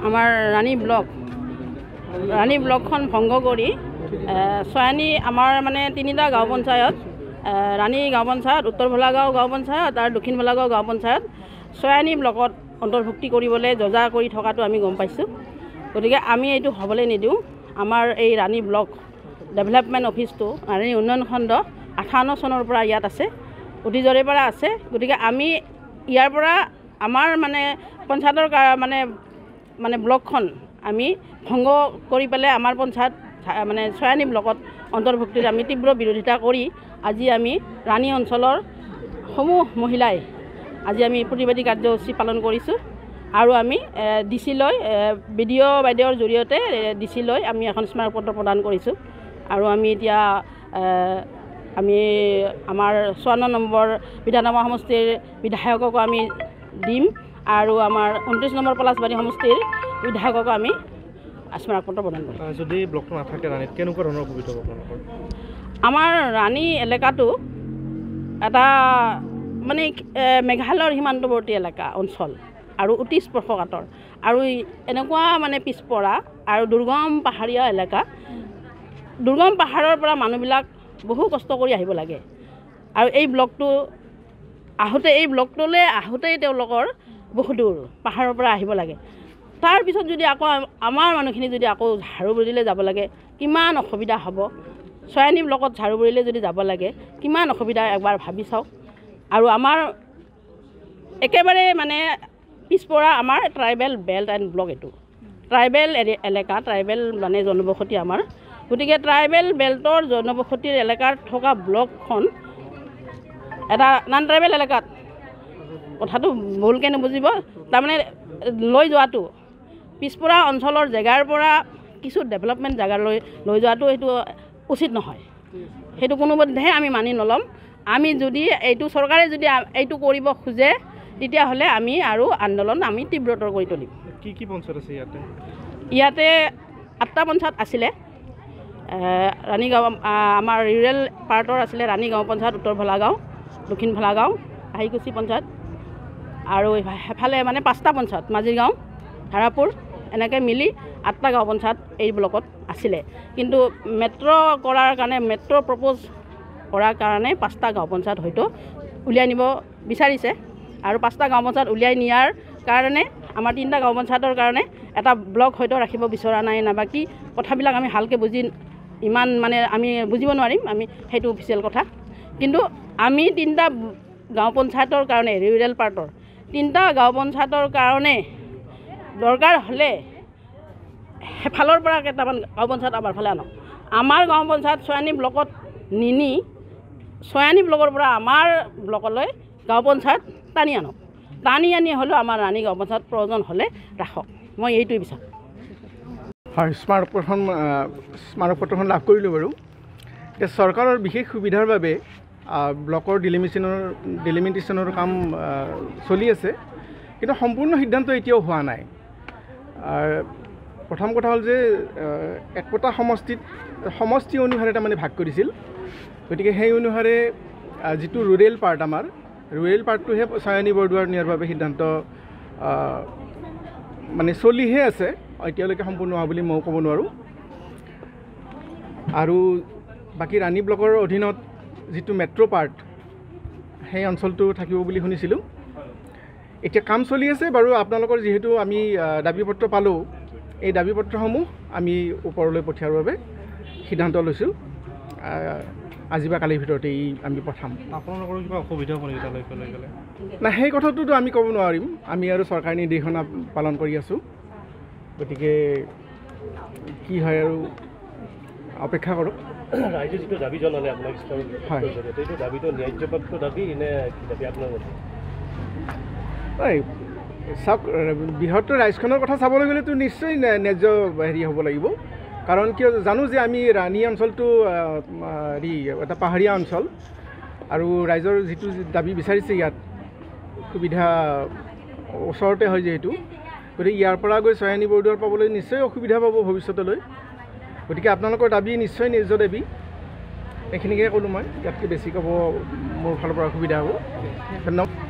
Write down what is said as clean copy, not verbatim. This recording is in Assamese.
আমাৰ ৰাণী ব্লকখন ভংগ কৰি ছয়ানী আমাৰ মানে তিনিটা গাঁও পঞ্চায়ত ৰাণী গাঁও পঞ্চায়ত, উত্তৰ ভোলাগাঁও গাঁও পঞ্চায়ত আৰু দক্ষিণ ভোলাগাঁও গাঁও পঞ্চায়ত ছয়ানী ব্লকত অন্তৰ্ভুক্তি কৰিবলৈ যজা কৰি থকাটো আমি গম পাইছোঁ। গতিকে আমি এইটো হ'বলৈ নিদিওঁ। আমাৰ এই ৰাণী ব্লক ডেভেলপমেণ্ট অফিচটো ৰাণী উন্নয়ন খণ্ড 58 চনৰ পৰা ইয়াত আছে, অতীজৰে পৰা আছে। গতিকে আমি ইয়াৰ পৰা আমাৰ মানে পঞ্চায়তৰ মানে ব্লকখন আমি ভংগ কৰি পেলাই আমাৰ পঞ্চায়ত মানে ছয়ানী ব্লকত অন্তৰ্ভুক্তিৰ আমি তীব্ৰ বিৰোধিতা কৰি আজি আমি ৰাণী অঞ্চলৰ সমূহ মহিলাই আজি আমি প্ৰতিবাদী কাৰ্যসূচী পালন কৰিছোঁ। আৰু আমি DC লৈ BDO বাইদেউৰ জৰিয়তে DC লৈ আমি এখন স্মাৰকপত্ৰ প্ৰদান কৰিছোঁ। আৰু আমি এতিয়া আমি আমাৰ 54 নম্বৰ বিধানসভা সমষ্টিৰ বিধায়ককো আমি দিম আৰু আমাৰ 29 নম্বৰ পলাশবাৰী সমষ্টিৰ বিধায়ককো আমি স্মাৰকপত্ৰ প্ৰদান কৰিম। যদি ব্লকটো নাথাকে ৰাণীত কেনেকুৱা ধৰণৰ অসুবিধা হ'ব আপোনালোকৰ? আমাৰ ৰাণী এলেকাটো এটা মানে মেঘালয়ৰ সীমান্তৱৰ্তী এলেকা অঞ্চল আৰু অতি স্পৰ্শকাতৰ আৰু এনেকুৱা মানে পিছপৰা আৰু দুৰ্গম পাহাৰীয়া এলেকা। দুৰ্গম পাহাৰৰ পৰা মানুহবিলাক বহু কষ্ট কৰি আহিব লাগে আৰু এই ব্লকটোলৈ আহোঁতেই তেওঁলোকৰ বহু দূৰ পাহাৰৰ পৰা আহিব লাগে। তাৰপিছত যদি আকৌ আমাৰ মানুহখিনি যদি আকৌ ঝাৰুগুৰিলৈ যাব লাগে কিমান অসুবিধা হ'ব। ছয়ানী ব্লকত ঝাৰুগুৰিলৈ যদি যাব লাগে কিমান অসুবিধা একবাৰ ভাবি চাওক। আৰু আমাৰ একেবাৰে মানে পিছপৰা আমাৰ ট্ৰাইবেল বেল্ট এণ্ড ব্লক, এইটো ট্ৰাইবেল এলেকা, ট্ৰাইবেল মানে জনবসতি আমাৰ। গতিকে ট্ৰাইবেল বেল্টৰ জনবসতিৰ এলেকাত থকা ব্লকখন এটা নন ট্ৰাইবেল এলেকাত, কথাটো ভুলকৈ নুবুজিব, তাৰমানে লৈ যোৱাটো পিছপৰা অঞ্চলৰ জেগাৰ পৰা কিছু ডেভেলপমেণ্ট জেগালৈ লৈ যোৱাটো সেইটো উচিত নহয়। সেইটো কোনোপধ্যেই আমি মানি নল'ম। আমি যদি এইটো চৰকাৰে যদি এইটো কৰিব খোজে তেতিয়াহ'লে আমি আৰু আন্দোলন আমি তীব্ৰতৰ কৰি তুলিম। কি পঞ্চায়ত আছে ইয়াতে? ইয়াতে 8টা পঞ্চায়ত আছিলে। ৰাণী গাঁও আমাৰ ৰুৰেল পাৰ্টৰ আছিলে ৰাণী গাঁও পঞ্চায়ত, উত্তৰ ভোলাগাঁও, দক্ষিণ ভোলাগাঁও, হাইকুচি পঞ্চায়ত আৰু এফালে মানে 5টা পঞ্চায়ত মাজিৰগাঁও, ধাৰাপুৰ এনেকৈ মিলি 8টা গাঁও পঞ্চায়ত এই ব্লকত আছিলে। কিন্তু মেট্ৰ' কৰাৰ কাৰণে মেট্ৰ' প্ৰপ'জ কৰাৰ কাৰণে 5টা গাঁও পঞ্চায়ত হয়তো উলিয়াই নিব বিচাৰিছে আৰু 5টা গাঁও পঞ্চায়ত উলিয়াই নিয়াৰ কাৰণে আমাৰ 3টা গাঁও পঞ্চায়তৰ কাৰণে এটা ব্লক হয়তো ৰাখিব বিচৰা নাই না বাকী কথাবিলাক আমি ভালকৈ ইমান মানে আমি বুজিব নোৱাৰিম, আমি সেইটো অফিচিয়েল কথা। কিন্তু আমি 3টা গাঁও পঞ্চায়তৰ কাৰণে ৰুৰেল পাৰ্টৰ 3টা গাঁও পঞ্চায়তৰ কাৰণে দৰকাৰ হ'লে সেইফালৰ পৰা কেইটামান গাঁও পঞ্চায়ত আমাৰ ফালে আনক। আমাৰ গাঁও পঞ্চায়ত ছয়ানী ব্লকত নিনি ছয়ানী ব্লকৰ পৰা আমাৰ ব্লকলৈ গাঁও পঞ্চায়ত টানি আনক। টানি আনি হ'লেও আমাৰ ৰাণী গাঁও পঞ্চায়ত প্ৰয়োজন হ'লে ৰাখক। মই এইটোৱে বিচাৰোঁ। হয়, স্মাৰকপত্ৰখন লাভ কৰিলোঁ বাৰু। এতিয়া চৰকাৰৰ বিশেষ সুবিধাৰ বাবে ব্লকৰ ডিলিমিটেশ্যনৰ কাম চলি আছে, কিন্তু সম্পূৰ্ণ সিদ্ধান্ত এতিয়াও হোৱা নাই। প্ৰথম কথা হ'ল যে একোটা সমষ্টি অনুসাৰে তাৰমানে ভাগ কৰিছিল। গতিকে সেই অনুসাৰে যিটো ৰুৰেল পাৰ্ট আমাৰ ৰুৰেল পাৰ্টটোহে ছয়ানী বৰদোৱাৰ নিয়াৰ বাবে সিদ্ধান্ত মানে চলিহে আছে, এতিয়ালৈকে সম্পূৰ্ণ হোৱা বুলি মই ক'ব নোৱাৰোঁ। আৰু বাকী ৰাণী ব্লকৰ অধীনত যিটো মেট্ৰ' পাৰ্ট সেই অঞ্চলটো থাকিব বুলি শুনিছিলোঁ। এতিয়া কাম চলি আছে বাৰু। আপোনালোকৰ যিহেতু আমি দাবী পত্ৰ পালোঁ, এই দাবী পত্ৰসমূহ আমি ওপৰলৈ পঠিওৱাৰ বাবে সিদ্ধান্ত লৈছোঁ। আজি বা কালিৰ ভিতৰতেই আমি পঠাম। আপোনালোকৰ কিবা অসুবিধা হ'ব নেকি তালৈ গ'লে? নাই, সেই কথাটোতো আমি ক'ব নোৱাৰিম। আমি আৰু চৰকাৰী নিৰ্দেশনা পালন কৰি আছোঁ। গতিকে কি হয় আৰু অপেক্ষা কৰক। ৰাইজে যিটো দাবী জনালে আপোনাক, হয়, সেইটো দাবীটো ন্যায্যপ্ৰাপ্ত দাবী নে কি দাবী আপোনাৰ মতে? চাওক, বৃহত্তৰ ৰাইজখনৰ কথা চাবলৈ গ'লেতো নিশ্চয় ন্যায্য হ'ব লাগিব। কাৰণ কিয় জানো যে আমি ৰাণী অঞ্চলটো এটা পাহাৰীয়া অঞ্চল আৰু ৰাইজৰ যিটো দাবী বিচাৰিছে ইয়াত সুবিধা ওচৰতে হয় যিহেতু, গতিকে ইয়াৰ পৰা গৈ ছয়ানী বৰদোৱাৰ পাবলৈ নিশ্চয় অসুবিধা পাব ভৱিষ্যতলৈ। গতিকে আপোনালোকৰ দাবী নিশ্চয় ন্যায্য দাবী, এইখিনিকে ক'লোঁ মই। ইয়াতকৈ বেছি ক'ব মোৰ ফালৰ পৰা অসুবিধা হ'ব। ধন্যবাদ।